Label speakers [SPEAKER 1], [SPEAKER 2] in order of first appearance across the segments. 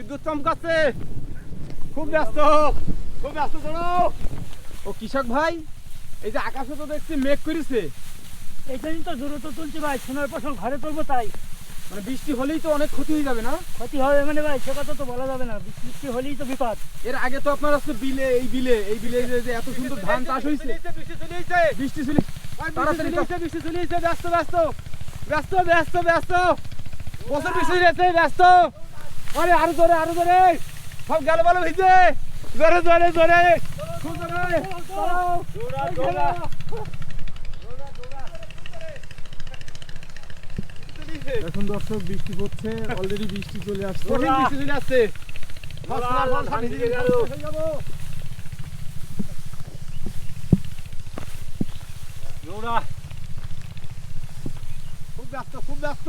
[SPEAKER 1] বিদ্যুৎ চমকাচ্ছে, খুব ব্যস্ত শোনো। ও কৃষক ভাই, এই যে আকাশে তো দেখছি মেঘ করেছে,
[SPEAKER 2] এই জন্যই তো দ্রুত তুলছি ভাই, সোনার ফসল ঘরে তুলবো তাই।
[SPEAKER 1] মানে বৃষ্টি হলেই তো অনেক ক্ষতি হয়ে যাবে না?
[SPEAKER 2] ক্ষতি হবে মানে ভাই সে কথা তো বলা যাবে না, বৃষ্টি হলেই তো বিপদ।
[SPEAKER 1] এর আগে তো আপনার আছে বিলে যে এত সুন্দর ধান চাষ হয়েছে, বৃষ্টি চলে তাড়াতাড়ি বৃষ্টি চলে এসেছে, ব্যস্ত বছর বৃষ্টি হয়েছে, ব্যস্ত। আরে আরো জোরে সব গেল বলো ভিজে, জোরে খুব জোরে। এখন দর্শক বৃষ্টি পড়ছে, অলরেডি বৃষ্টি চলে আসছে, বৃষ্টি চলে আসছে। খুব ব্যস্ত।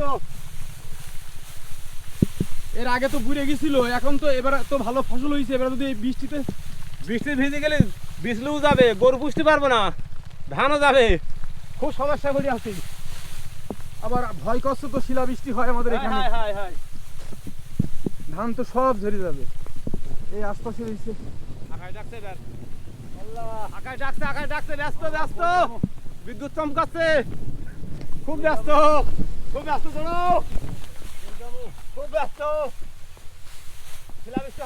[SPEAKER 1] এর আগে তো বুড়ে গেছিল, এখন তো এবার তো ভালো ফসল হয়েছে, এবার যদি বৃষ্টি ভিজে গেলে বিজলুও যাবে, গরু পুষতে পারবো না, ধানও যাবে, খুব সমস্যা করে আছি। আবার ভয় করছে তো শিলা বৃষ্টি হয় আমাদের এখানে, ধান তো সব ঝরে যাবে। এই আশপাশে রয়েছে, আকাশ ডাকছে, ব্যস্ত বিদ্যুৎ চমকাচ্ছে, খুব ব্যস্ত শোনো, খুব ব্যস্ত শিলা বৃষ্টি